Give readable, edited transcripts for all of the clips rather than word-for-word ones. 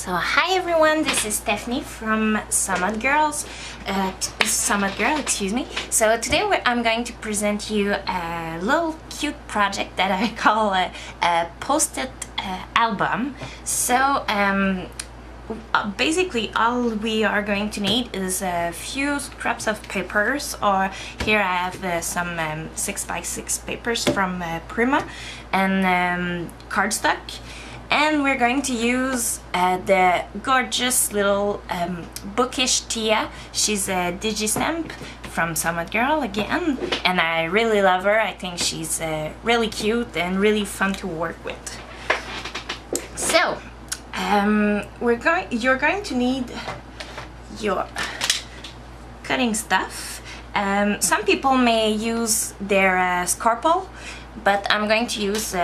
So hi everyone, this is Stephanie from Summit Girls, Summit Girl, excuse me. So today I'm going to present you a little cute project that I call a post-it album. So basically all we are going to need is a few scraps of papers, or here I have some 6x6 papers from Prima, and cardstock. And we're going to use the gorgeous little bookish Tia. She's a Digistamp from Summit Girl again, and I really love her. I think she's really cute and really fun to work with. So you're going to need your cutting stuff. Some people may use their scalpel, but I'm going to use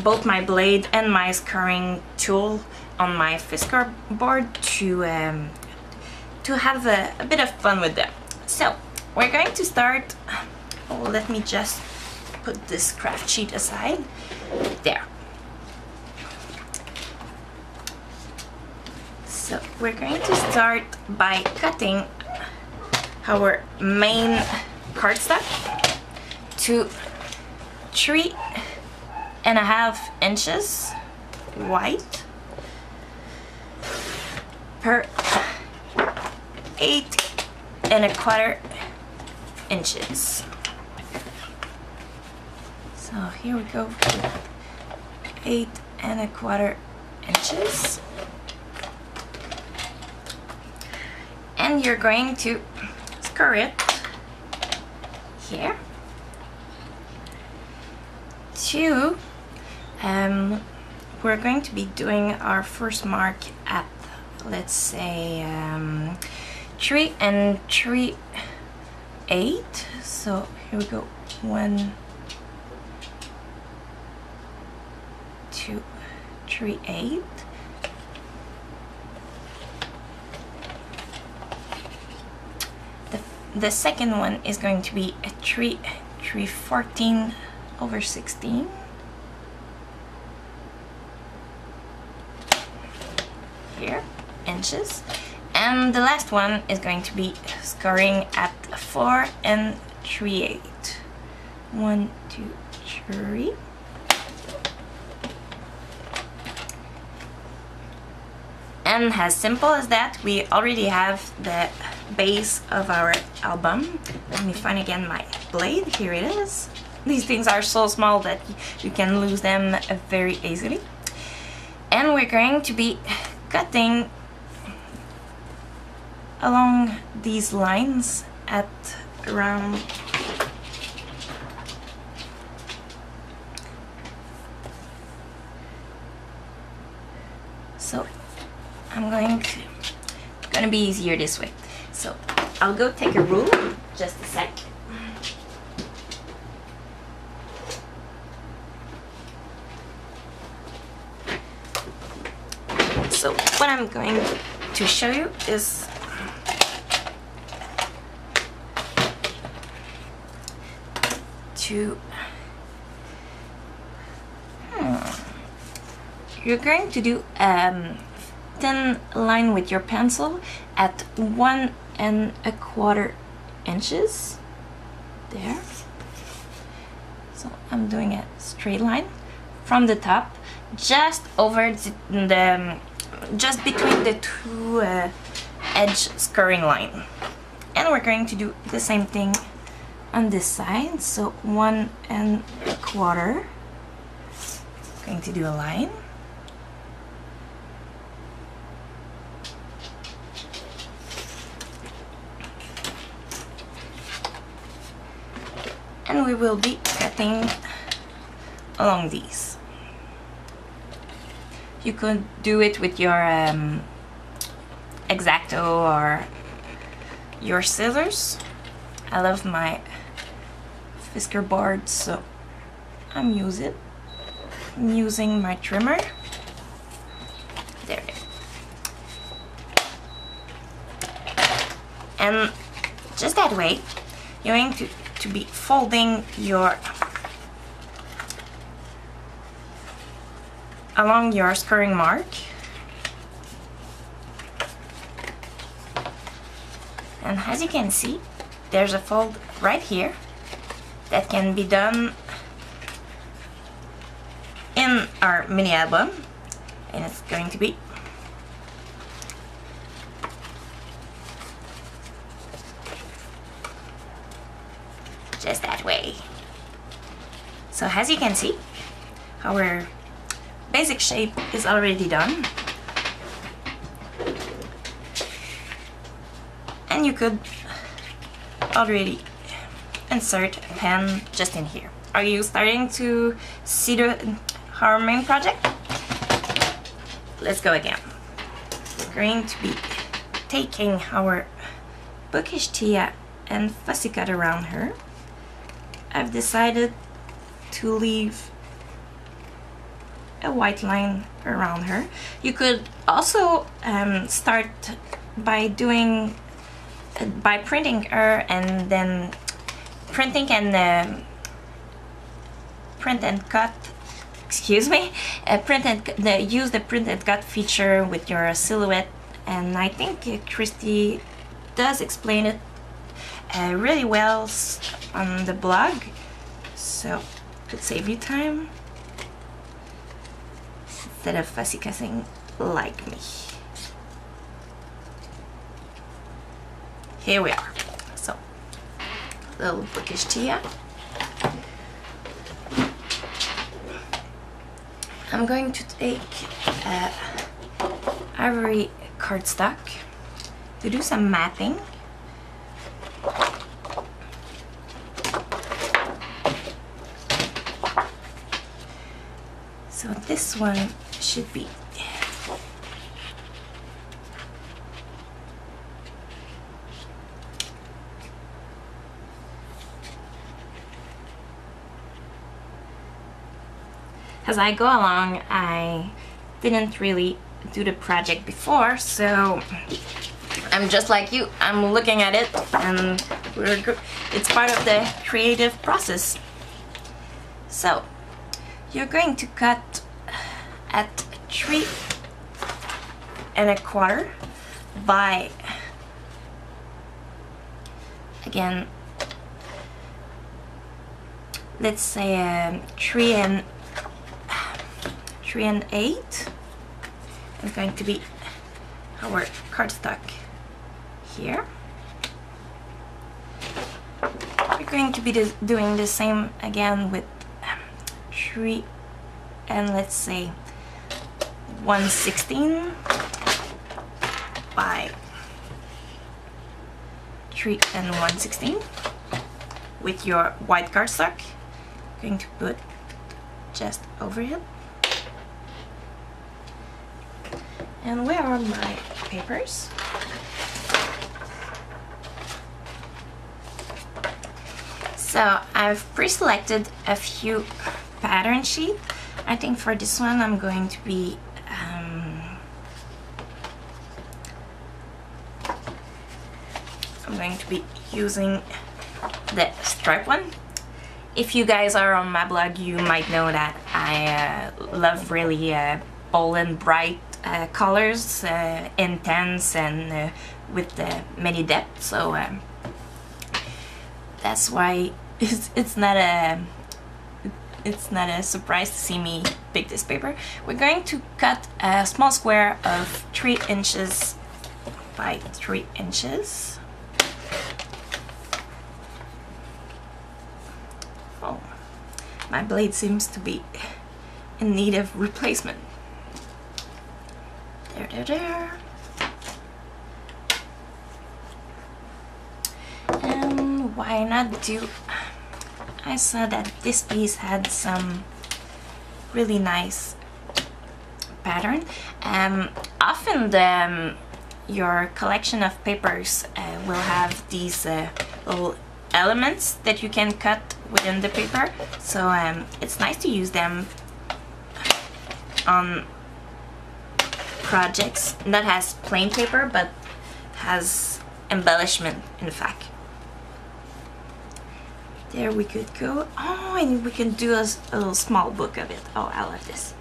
both my blade and my scouring tool on my Fiskars board to have a bit of fun with them. So we're going to start. Oh, let me just put this craft sheet aside. There. So we're going to start by cutting our main cardstock to 3.5 inches wide per 8.25 inches. So here we go, 8.25 inches, and you're going to score it here. We're going to be doing our first mark at, let's say, 3 3/8. So here we go, 1, 2, 3/8. The second one is going to be a 3/14/16. Here, inches. And the last one is going to be scoring at 4 3/8. 1, 2, 3. And as simple as that, we already have the base of our album. Let me find again my blade. Here it is. These things are so small that you can lose them very easily. And we're going to be cutting along these lines at around so I'm going to be easier this way. So I'll go take a rule, just a sec. So what I'm going to show you is you're going to do thin line with your pencil at 1.25 inches there. So I'm doing a straight line from the top, just over just between the two edge scouring line. And we're going to do the same thing on this side. So 1.25. Going to do a line. And we will be cutting along these. You could do it with your X-Acto or your scissors. I love my Fiskars board, so I'm using my trimmer. There it is. And just that way, you're going to be folding your along your scouring mark And as you can see, there's a fold right here that can be done in our mini album, and it's going to be just that way. So as you can see, our basic shape is already done, and you could already insert a pen just in here. Are you starting to see our main project? Let's go again. We're going to be taking our bookish Tia and fussy cut around her. I've decided to leave a white line around her. You could also start by printing her and then printing and print and cut. Excuse me. Use the print and cut feature with your silhouette, and I think Christy does explain it really well on the blog, so it could save you time instead of fussy cutting like me. Here we are. So, little bookish Tia. I'm going to take ivory cardstock to do some mapping. So this one should be as I go along. I didn't really do the project before, so I'm just like you. I'm looking at it, and it's part of the creative process. So you're going to cut at 3 1/4 by, again, let's say 3 1/8. It's going to be our cardstock here. We're going to be doing the same again with 3 and let's say 1/16 by 3 1/16 with your white cardstock. Going to put just over it. And where are my papers? So I've pre-selected a few pattern sheet. I think for this one I'm going to be using the stripe one. If you guys are on my blog, you might know that I love really bold and bright colors, intense and with many depth. So that's why it's not a surprise to see me pick this paper. We're going to cut a small square of 3 inches by 3 inches. Oh, my blade seems to be in need of replacement. There. And why not do... I saw that this piece had some really nice pattern. Often your collection of papers will have these little elements that you can cut within the paper, so it's nice to use them on projects that has plain paper but has embellishment in fact. There we could go. Oh, and we can do a little small book of it. Oh, I love this.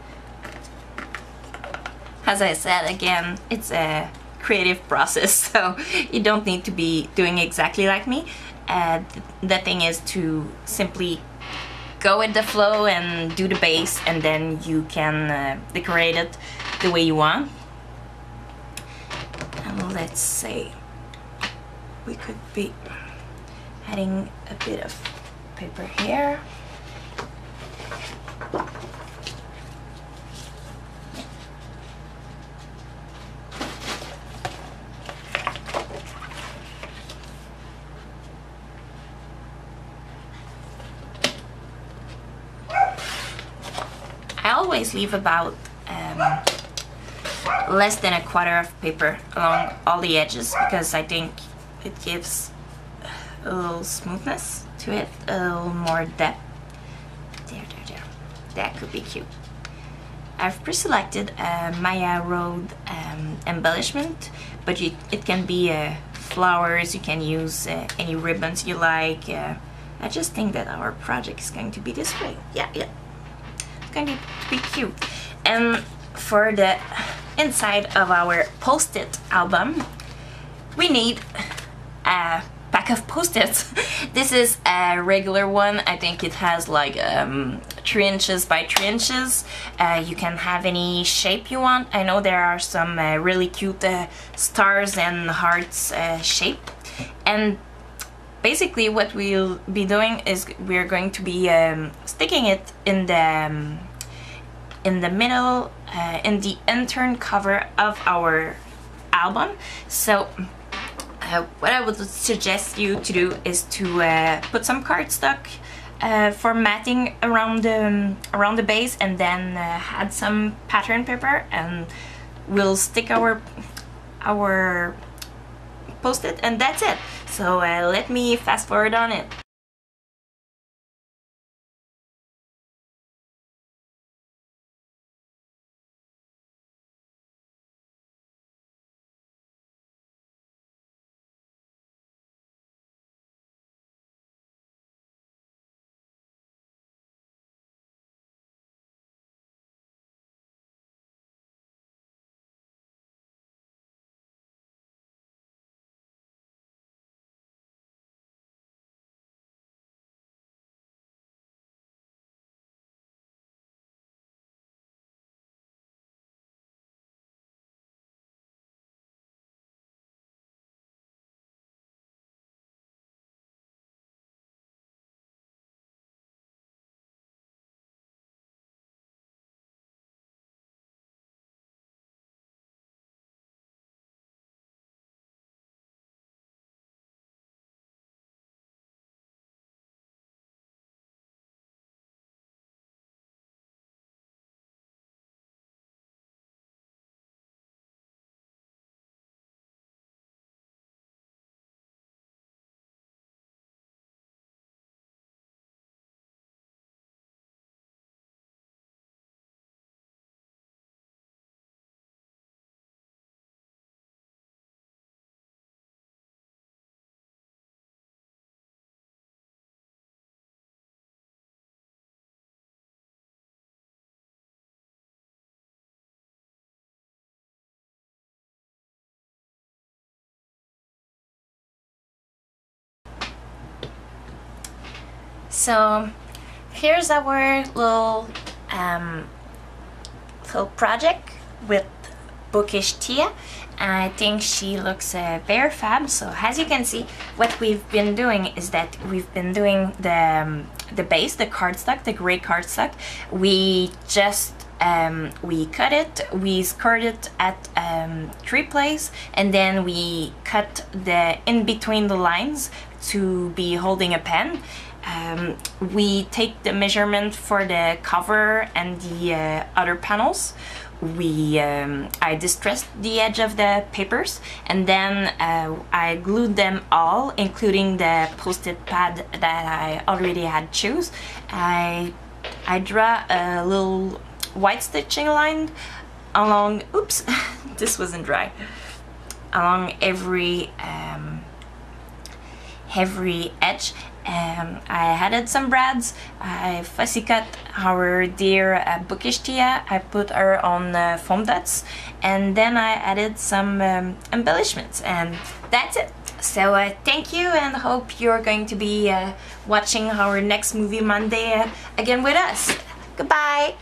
As I said, again, it's a creative process, so you don't need to be doing exactly like me. The thing is to simply go with the flow and do the base, and then you can decorate it the way you want. And let's say we could be adding a bit of paper here. I always leave about less than a quarter of paper along all the edges, because I think it gives a little smoothness to it, a little more depth. There. That could be cute. I've pre-selected a Maya Road embellishment, but it can be flowers, you can use any ribbons you like. I just think that our project is going to be this way. Yeah. It's going to be cute. And for the inside of our post-it album, we need a pack of post-its. This is a regular one. I think it has like 3 inches by 3 inches. You can have any shape you want. I know there are some really cute stars and hearts shape. And basically what we'll be doing is we're going to be sticking it in the middle, in the intern cover of our album. So what I would suggest you to do is to put some cardstock for matting around the base, and then add some pattern paper, and we'll stick our post-it, and that's it. So let me fast forward on it. So here's our little project with Bookish Tia. I think she looks very fab. So as you can see, what we've been doing is that we've been doing the base, the cardstock, the gray cardstock. We just we cut it, we scored it at 3 places, and then we cut the in between the lines to be holding a pen. We take the measurement for the cover and the other panels. I distressed the edge of the papers, and then I glued them all, including the post-it pad that I already had choose. I draw a little white stitching line along, oops, this wasn't dry, along every edge, I added some breads. I fussy cut our dear bookish Tia. I put her on foam dots, and then I added some embellishments, and that's it. So thank you, and hope you're going to be watching our next Movie Monday again with us. Goodbye!